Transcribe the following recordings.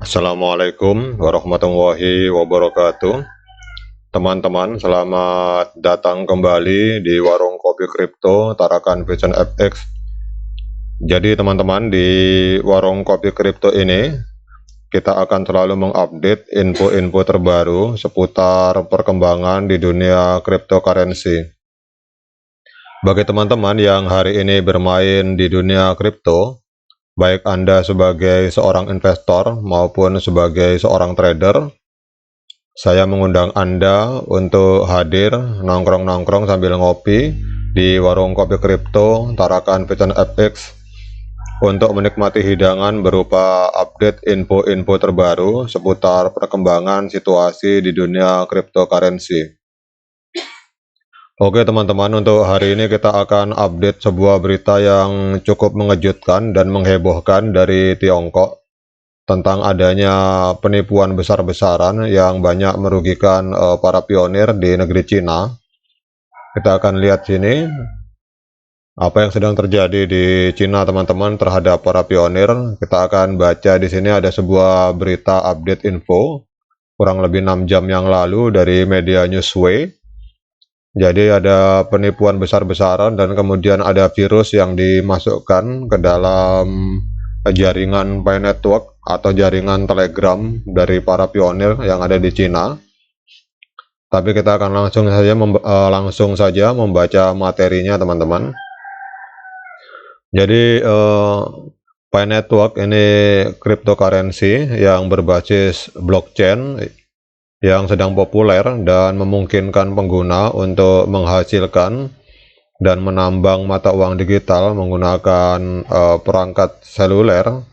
Assalamualaikum warahmatullahi wabarakatuh. Teman-teman, selamat datang kembali di Warung Kopi Kripto Tarakan Vision FX. Jadi teman-teman, di Warung Kopi Kripto ini kita akan selalu mengupdate info-info terbaru seputar perkembangan di dunia cryptocurrency. Bagi teman-teman yang hari ini bermain di dunia kripto, baik Anda sebagai seorang investor maupun sebagai seorang trader, saya mengundang Anda untuk hadir nongkrong-nongkrong sambil ngopi di Warung Kopi Kripto Tarakan Vision FX untuk menikmati hidangan berupa update info-info terbaru seputar perkembangan situasi di dunia cryptocurrency. Oke teman-teman, untuk hari ini kita akan update sebuah berita yang cukup mengejutkan dan menghebohkan dari Tiongkok tentang adanya penipuan besar-besaran yang banyak merugikan para pionir di negeri Cina. Kita akan lihat sini apa yang sedang terjadi di Cina teman-teman terhadap para pionir. Kita akan baca di sini ada sebuah berita update info kurang lebih 6 jam yang lalu dari media Newsway. Jadi ada penipuan besar-besaran dan kemudian ada virus yang dimasukkan ke dalam jaringan Pi Network atau jaringan Telegram dari para pionir yang ada di Cina. Tapi kita akan langsung saja membaca materinya teman-teman. Jadi Pi Network ini cryptocurrency yang berbasis blockchain yang sedang populer dan memungkinkan pengguna untuk menghasilkan dan menambang mata uang digital menggunakan perangkat seluler.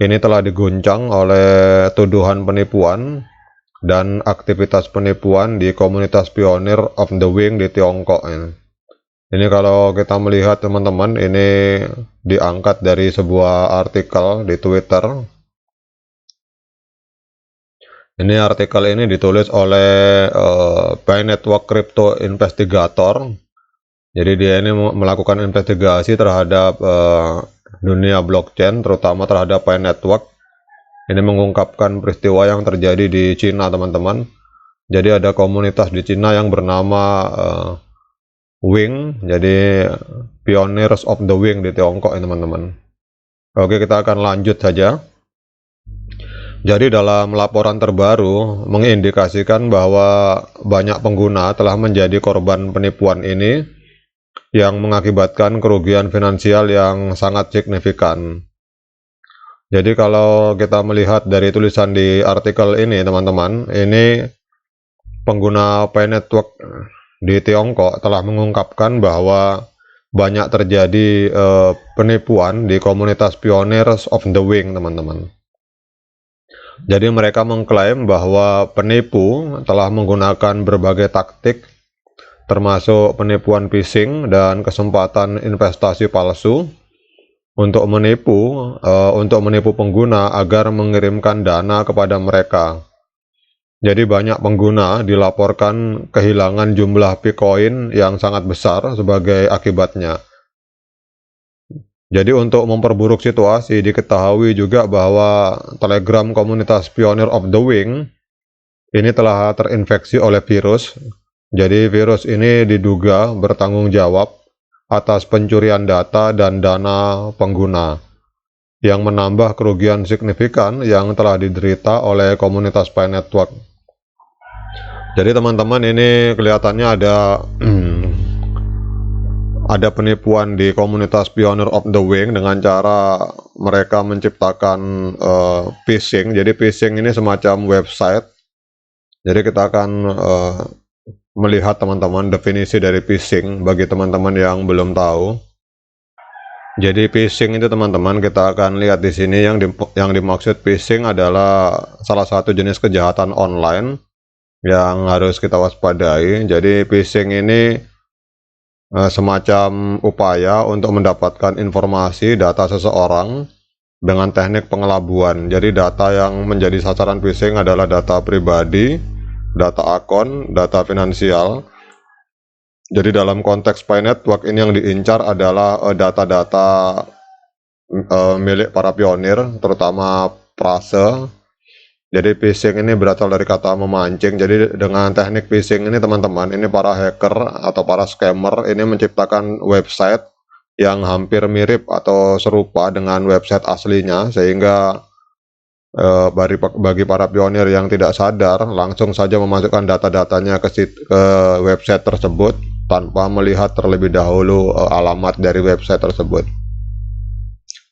Ini telah diguncang oleh tuduhan penipuan dan aktivitas penipuan di komunitas pionir of the wing di Tiongkok. Ini kalau kita melihat teman-teman, ini diangkat dari sebuah artikel di Twitter. Ini artikel ini ditulis oleh Pi Network Crypto Investigator. Jadi dia ini melakukan investigasi terhadap dunia blockchain, terutama terhadap Pi Network. Ini mengungkapkan peristiwa yang terjadi di Cina teman-teman. Jadi ada komunitas di Cina yang bernama Wing, jadi Pioneers of the Wing di Tiongkok teman-teman. Oke, kita akan lanjut saja. Jadi dalam laporan terbaru mengindikasikan bahwa banyak pengguna telah menjadi korban penipuan ini yang mengakibatkan kerugian finansial yang sangat signifikan. Jadi kalau kita melihat dari tulisan di artikel ini teman-teman, ini pengguna Pi Network di Tiongkok telah mengungkapkan bahwa banyak terjadi penipuan di komunitas Pioneers of the Wing teman-teman. Jadi mereka mengklaim bahwa penipu telah menggunakan berbagai taktik termasuk penipuan phishing dan kesempatan investasi palsu untuk menipu pengguna agar mengirimkan dana kepada mereka. Jadi banyak pengguna dilaporkan kehilangan jumlah Bitcoin yang sangat besar sebagai akibatnya. Jadi untuk memperburuk situasi, diketahui juga bahwa Telegram komunitas Pioneer of the Wing ini telah terinfeksi oleh virus. Jadi virus ini diduga bertanggung jawab atas pencurian data dan dana pengguna, yang menambah kerugian signifikan yang telah diderita oleh komunitas Pi Network. Jadi teman-teman, ini kelihatannya ada penipuan di komunitas Pioneer of the Wing dengan cara mereka menciptakan phishing. Jadi phishing ini semacam website. Jadi kita akan melihat teman-teman definisi dari phishing bagi teman-teman yang belum tahu. Jadi phishing itu teman-teman, kita akan lihat di sini yang dimaksud phishing adalah salah satu jenis kejahatan online yang harus kita waspadai. Jadi phishing ini semacam upaya untuk mendapatkan informasi data seseorang dengan teknik pengelabuan. Jadi data yang menjadi sasaran phishing adalah data pribadi, data akun, data finansial. Jadi dalam konteks Pi Network ini yang diincar adalah data-data milik para pionir, terutama Prase, Jadi phishing ini berasal dari kata memancing. Jadi dengan teknik phishing ini teman-teman, ini para hacker atau para scammer ini menciptakan website yang hampir mirip atau serupa dengan website aslinya, sehingga bagi para pionir yang tidak sadar langsung saja memasukkan data-datanya ke website tersebut tanpa melihat terlebih dahulu alamat dari website tersebut.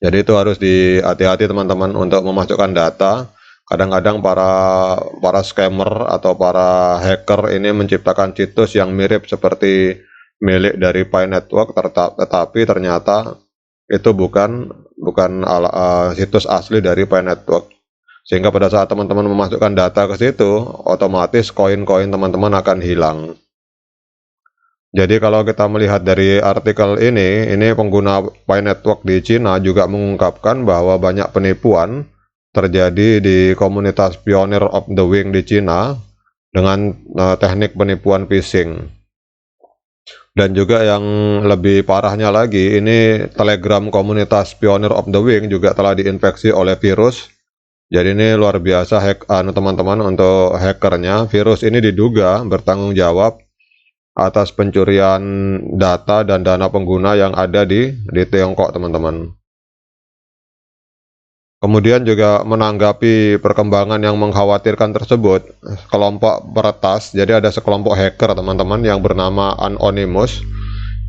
Jadi itu harus hati-hati teman-teman untuk memasukkan data. Kadang-kadang para scammer atau para hacker ini menciptakan situs yang mirip seperti milik dari Pi Network, tetapi ternyata itu bukan situs asli dari Pi Network. Sehingga pada saat teman-teman memasukkan data ke situ, otomatis koin-koin teman-teman akan hilang. Jadi kalau kita melihat dari artikel ini pengguna Pi Network di Cina juga mengungkapkan bahwa banyak penipuan terjadi di komunitas Pioneer of the Wing di Cina dengan teknik penipuan phishing. Dan juga yang lebih parahnya lagi, ini Telegram komunitas Pioneer of the Wing juga telah diinfeksi oleh virus. Jadi ini luar biasa teman-teman untuk hackernya. Virus ini diduga bertanggung jawab atas pencurian data dan dana pengguna yang ada di Tiongkok, teman-teman. Kemudian juga menanggapi perkembangan yang mengkhawatirkan tersebut, kelompok peretas, jadi ada sekelompok hacker teman-teman yang bernama Anonymous,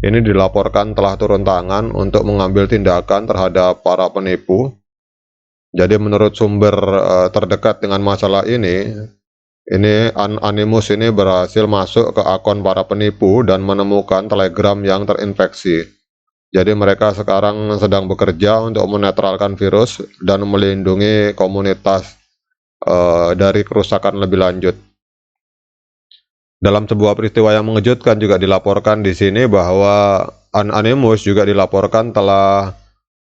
ini dilaporkan telah turun tangan untuk mengambil tindakan terhadap para penipu. Jadi menurut sumber terdekat dengan masalah ini Anonymous ini berhasil masuk ke akun para penipu dan menemukan Telegram yang terinfeksi. Jadi mereka sekarang sedang bekerja untuk menetralkan virus dan melindungi komunitas dari kerusakan lebih lanjut. Dalam sebuah peristiwa yang mengejutkan juga dilaporkan di sini bahwa Anonymous juga dilaporkan telah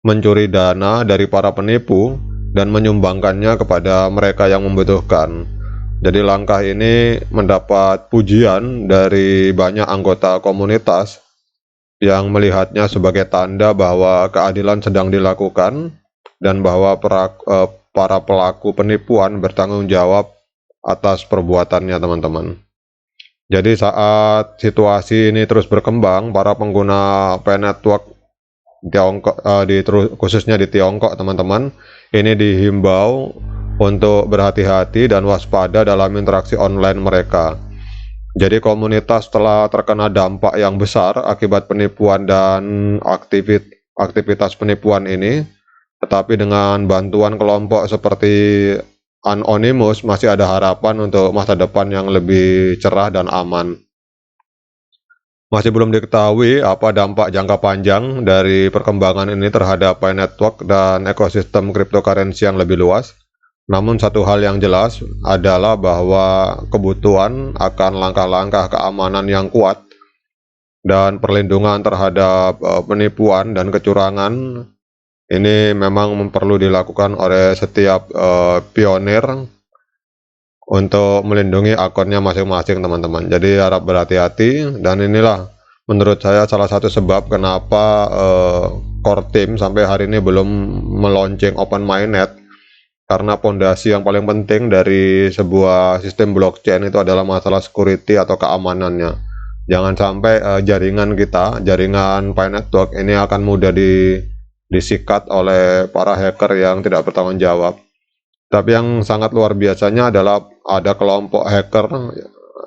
mencuri dana dari para penipu dan menyumbangkannya kepada mereka yang membutuhkan. Jadi langkah ini mendapat pujian dari banyak anggota komunitas yang melihatnya sebagai tanda bahwa keadilan sedang dilakukan dan bahwa para pelaku penipuan bertanggung jawab atas perbuatannya, teman-teman. Jadi saat situasi ini terus berkembang, para pengguna Pi Network Tiongkok, khususnya di Tiongkok, teman-teman, ini dihimbau untuk berhati-hati dan waspada dalam interaksi online mereka. Jadi komunitas telah terkena dampak yang besar akibat penipuan dan aktivitas penipuan ini, tetapi dengan bantuan kelompok seperti Anonymous masih ada harapan untuk masa depan yang lebih cerah dan aman. Masih belum diketahui apa dampak jangka panjang dari perkembangan ini terhadap Pi Network dan ekosistem cryptocurrency yang lebih luas. Namun satu hal yang jelas adalah bahwa kebutuhan akan langkah-langkah keamanan yang kuat dan perlindungan terhadap penipuan dan kecurangan ini memang perlu dilakukan oleh setiap pionir untuk melindungi akunnya masing-masing, teman-teman. Jadi harap berhati-hati, dan inilah menurut saya salah satu sebab kenapa core team sampai hari ini belum meluncing Open Mainnet. Karena pondasi yang paling penting dari sebuah sistem blockchain itu adalah masalah security atau keamanannya. Jangan sampai jaringan Pi Network ini akan mudah disikat oleh para hacker yang tidak bertanggung jawab. Tapi yang sangat luar biasanya adalah ada kelompok hacker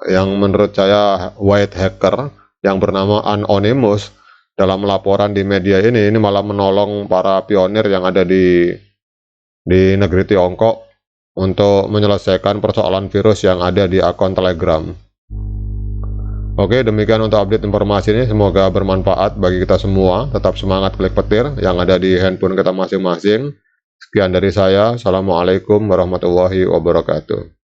yang menurut saya white hacker yang bernama Anonymous. Dalam laporan di media ini malah menolong para pionir yang ada di negeri Tiongkok untuk menyelesaikan persoalan virus yang ada di akun Telegram. Oke, demikian untuk update informasi ini, semoga bermanfaat bagi kita semua. Tetap semangat klik petir yang ada di handphone kita masing-masing. Sekian dari saya, Assalamualaikum warahmatullahi wabarakatuh.